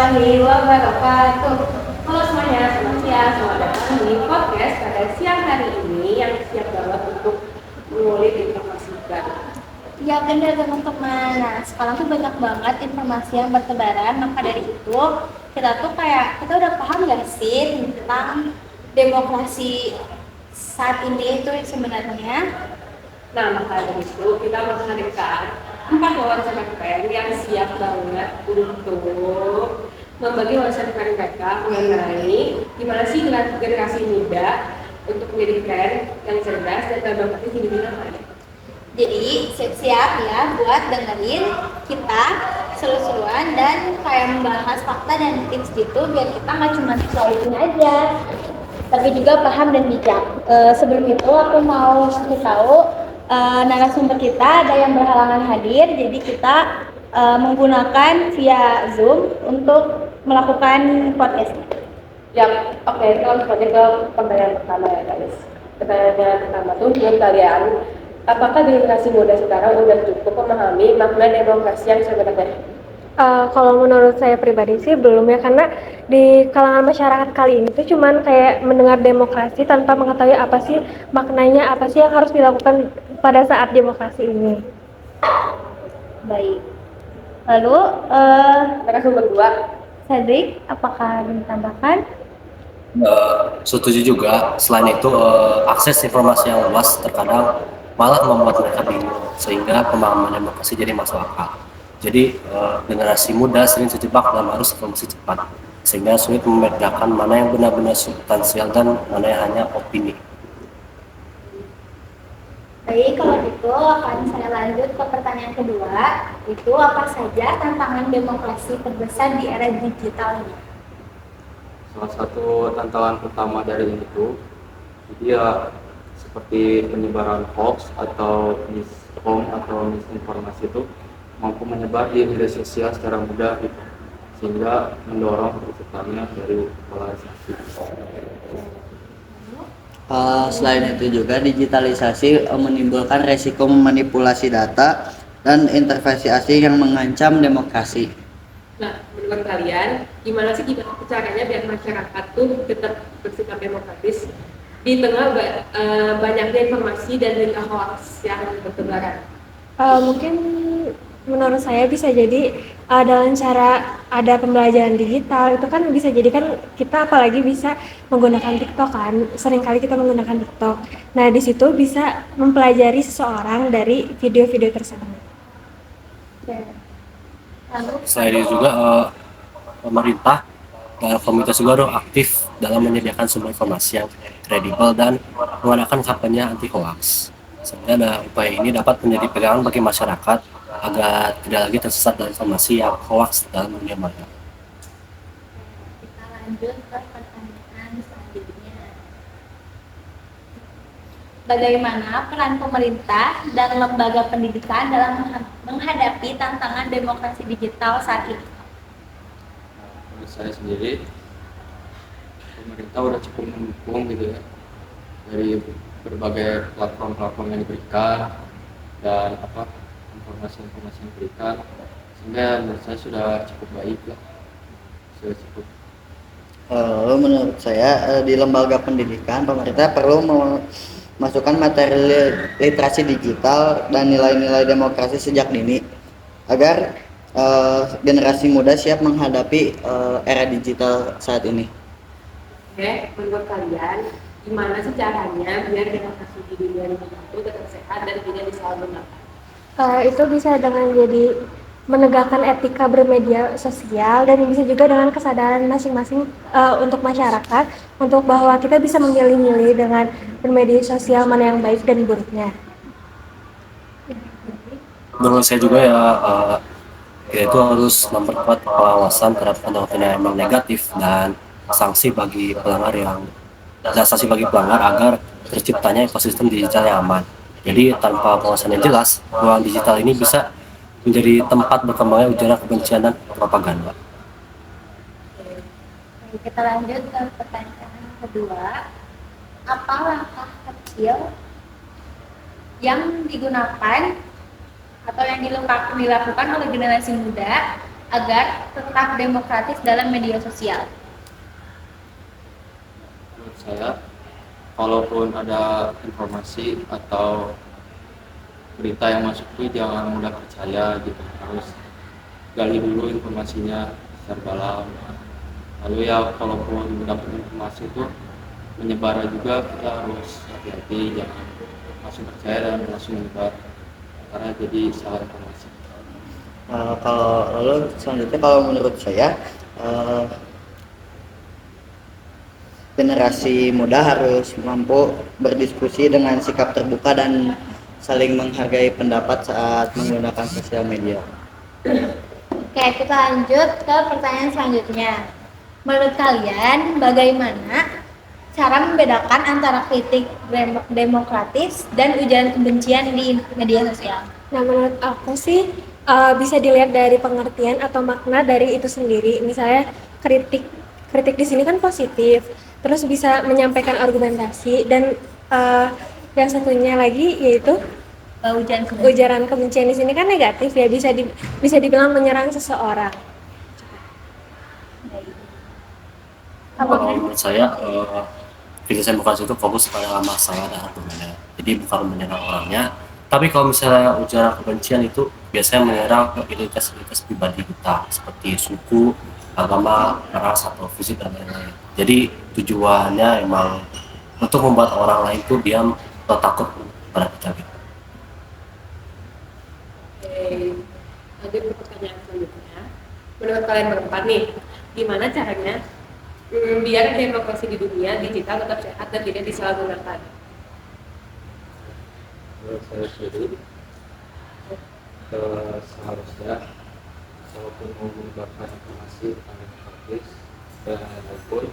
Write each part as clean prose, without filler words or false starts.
warahmatullahi wabarakatuh. Halo semuanya, selamat siang. Selamat datang di podcast pada siang hari ini yang siap banget untuk mengulik informasi baru. Ya benar teman-teman. Nah sekarang tuh banyak banget informasi yang bertebaran. Maka dari itu kita udah paham gak sih tentang demokrasi saat ini itu sebenarnya? Nah, maka dari itu kita menghadirkan 4 wawancara keren yang siap banget untuk membagi wawasan keren mereka mengenai gimana sih generasi muda untuk menjadi keren, yang cerdas dan demokratis di dunia maya. Jadi siap-siap ya buat dengerin kita seru-seruan dan kayak membahas fakta dan tips gitu biar kita nggak cuma tahu aja tapi juga paham dan bijak. Sebelum itu aku mau kasih tahu narasumber kita ada yang berhalangan hadir, jadi kita menggunakan via Zoom untuk melakukan podcast. Oke, kita langsung aja ke pertanyaan pertama ya guys. Pertanyaan pertama tuh menurut kalian, apakah generasi muda sekarang udah cukup memahami makna demokrasi yang sebenarnya? Kalau menurut saya pribadi sih belum ya, karena di kalangan masyarakat kali ini tuh cuman kayak mendengar demokrasi tanpa mengetahui apa sih maknanya, apa sih yang harus dilakukan pada saat demokrasi ini. Baik. Lalu Narasumber kedua, Cedric, apakah ditambahkan? Setuju juga. Selain itu, akses informasi yang luas terkadang malah membuat mereka bingung, sehingga pemahaman demokrasi jadi masuk akal. Jadi, generasi muda sering terjebak dalam arus informasi cepat, sehingga sulit membedakan mana yang benar-benar substansial dan mana yang hanya opini. Baik, kalau gitu akan saya lanjut ke pertanyaan kedua, itu apa saja tantangan demokrasi terbesar di era digital ini? Salah satu tantangan utama dari ini tuh dia seperti penyebaran hoax atau miskom atau misinformasi itu mampu menyebar di media sosial secara mudah gitu, sehingga mendorong terciptanya dari polarisasi. Selain itu juga digitalisasi menimbulkan resiko memanipulasi data dan intervensi asing yang mengancam demokrasi. nah menurut kalian gimana sih caranya biar masyarakat tuh tetap bersikap demokratis di tengah banyaknya informasi dan berita hoax yang bertebaran? Mungkin menurut saya bisa jadi dalam cara ada pembelajaran digital itu kan bisa jadi kan kita apalagi bisa menggunakan TikTok kan, seringkali kita menggunakan TikTok. Nah di situ bisa mempelajari seseorang dari video-video tersebut. Lalu Selain itu juga, pemerintah dan komunitas juga harus aktif dalam menyediakan sumber informasi yang kredibel dan mengadakan kampanye anti hoax. Sehingga upaya ini dapat menjadi pegangan bagi masyarakat agar tidak lagi tersesat dalam informasi yang hoax dalam dunia maya. kita lanjut ke pertanyaan selanjutnya. Bagaimana peran pemerintah dan lembaga pendidikan dalam menghadapi tantangan demokrasi digital saat ini? Menurut saya sendiri, pemerintah udah cukup mendukung gitu ya dari berbagai platform-platform yang diberikan dan informasi-informasi yang diberikan, sehingga menurut saya sudah cukup baik lah, sudah cukup. Lalu menurut saya di lembaga pendidikan pemerintah perlu memasukkan materi literasi digital dan nilai-nilai demokrasi sejak dini agar generasi muda siap menghadapi era digital saat ini. Oke, menurut kalian gimana sih caranya biar demokrasi di dunia digital itu tetap sehat dan tidak disalahgunakan? Itu bisa dengan jadi menegakkan etika bermedia sosial dan bisa juga dengan kesadaran masing-masing untuk masyarakat untuk bahwa kita bisa memilih-milih dengan bermedia sosial mana yang baik dan buruknya. Menurut saya juga ya, yaitu harus memperkuat pengawasan terhadap konten yang memang negatif dan sanksi bagi pelanggar agar terciptanya ekosistem digital yang aman. Jadi tanpa pengawasan yang jelas, ruang digital ini bisa menjadi tempat berkembangnya ujaran kebencian dan propaganda. Oke, kita lanjut ke pertanyaan kedua. Apa langkah kecil yang digunakan atau yang dilakukan oleh generasi muda agar tetap demokratis dalam media sosial? Menurut saya, kalaupun ada informasi atau berita yang masuk itu jangan mudah percaya gitu, harus gali dulu informasinya secara dalam. Lalu ya kalaupun mendapat informasi itu menyebar juga, kita harus hati-hati, jangan langsung percaya dan langsung menyebar karena jadi salah informasi. Kalau lalu selanjutnya kalau menurut saya generasi muda harus mampu berdiskusi dengan sikap terbuka dan saling menghargai pendapat saat menggunakan sosial media. Oke, kita lanjut ke pertanyaan selanjutnya. Menurut kalian, bagaimana cara membedakan antara kritik demokratis dan ujaran kebencian di media sosial? Nah, menurut aku sih bisa dilihat dari pengertian atau makna dari itu sendiri. Misalnya kritik di sini kan positif, terus bisa menyampaikan argumentasi, dan yang satunya lagi yaitu ujaran kebencian di sini kan negatif ya, bisa dibilang menyerang seseorang. Kalau menurut saya, kritis demokrasi itu fokus pada masalah dan argumennya. Jadi bukan menyerang orangnya. Tapi kalau misalnya ujaran kebencian itu biasanya menyerang ke identitas pribadi kita seperti suku, agama, ras, atau fisik dan lain-lain. Jadi tujuannya emang untuk membuat orang lain itu diam atau takut pada kita. Oke, lanjut ke pertanyaan selanjutnya. Menurut kalian berempat nih, gimana caranya biar demokrasi di dunia digital tetap sehat dan tidak disalahgunakan? Menurut saya sendiri, seharusnya walaupun mau menyebarkan informasi tentang demokratis dan apapun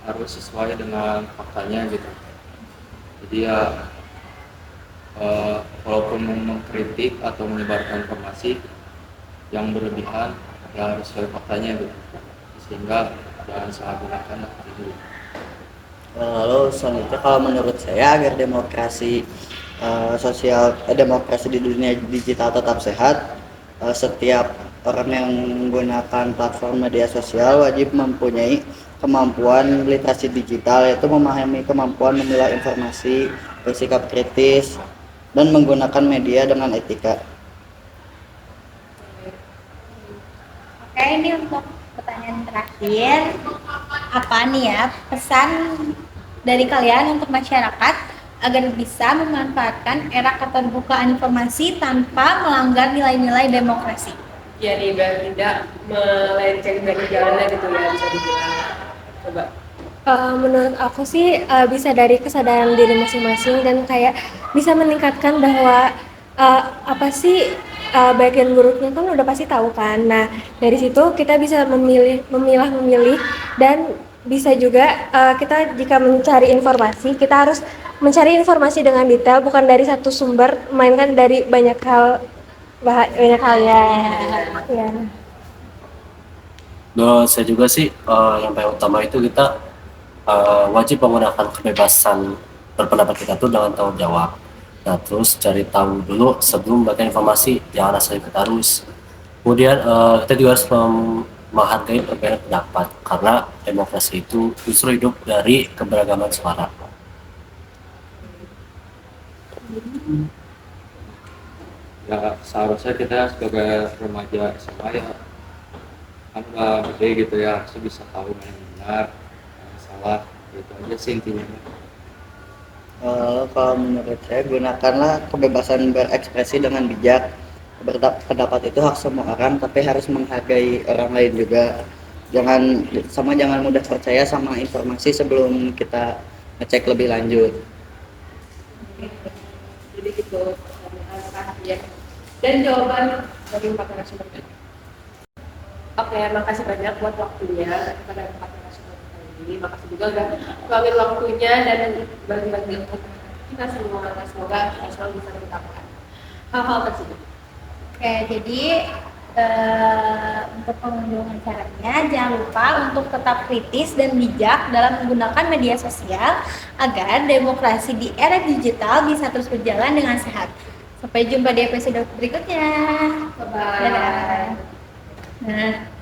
harus sesuai dengan faktanya gitu. Jadi ya walaupun mengkritik atau menyebarkan informasi yang berlebihan ya harus sesuai faktanya gitu, sehingga jangan salah gunakan gitu. Lalu selanjutnya kalau menurut saya agar demokrasi demokrasi di dunia digital tetap sehat, setiap orang yang menggunakan platform media sosial wajib mempunyai kemampuan literasi digital, yaitu memahami kemampuan memilah informasi, bersikap kritis, dan menggunakan media dengan etika. Oke, ini untuk pertanyaan terakhir. Apa nih ya pesan dari kalian untuk masyarakat agar bisa memanfaatkan era keterbukaan informasi tanpa melanggar nilai-nilai demokrasi? Ya nih, biar tidak melenceng dari jalannya gitu ya, bisa dibilang. Coba. Menurut aku sih bisa dari kesadaran diri masing-masing, dan kayak bisa meningkatkan bahwa apa sih baik dan buruknya kan udah pasti tahu kan. Nah, dari situ kita bisa memilah-memilih, dan bisa juga kita jika mencari informasi, kita harus mencari informasi dengan detail, bukan dari satu sumber, melainkan dari banyak halnya. Ya. Menurut saya juga sih yang paling utama itu kita wajib menggunakan kebebasan berpendapat kita tuh dengan tanggung jawab. Nah, terus cari tahu dulu sebelum membagikan informasi, jangan asal ikut arus. Kemudian kita juga harus menghargai perbedaan pendapat, karena demokrasi itu justru hidup dari keberagaman suara. Ya seharusnya kita sebagai remaja SMA ya kan udah gede gitu ya, harusnya bisa tahu mana yang benar, mana yang salah, gitu aja sih intinya. Kalau menurut saya, gunakanlah kebebasan berekspresi dengan bijak. Pendapat itu hak semua orang, tapi harus menghargai orang lain juga. Jangan mudah percaya sama informasi sebelum kita ngecek lebih lanjut. Jadi gitu pertanyaan terakhir dan jawaban dari empat narasumber. Oke, makasih banyak buat waktunya kepada empat narasumber ini. Makasih juga udah luangin waktunya dan bagi-bagi untuk kita semua. Semoga kita selalu bisa mendapatkan hal-hal tersebut. Oke, jadi untuk pengunjung acaranya jangan lupa untuk tetap kritis dan bijak dalam menggunakan media sosial agar demokrasi di era digital bisa terus berjalan dengan sehat. Sampai jumpa di episode berikutnya. Bye-bye. Dadah. Nah,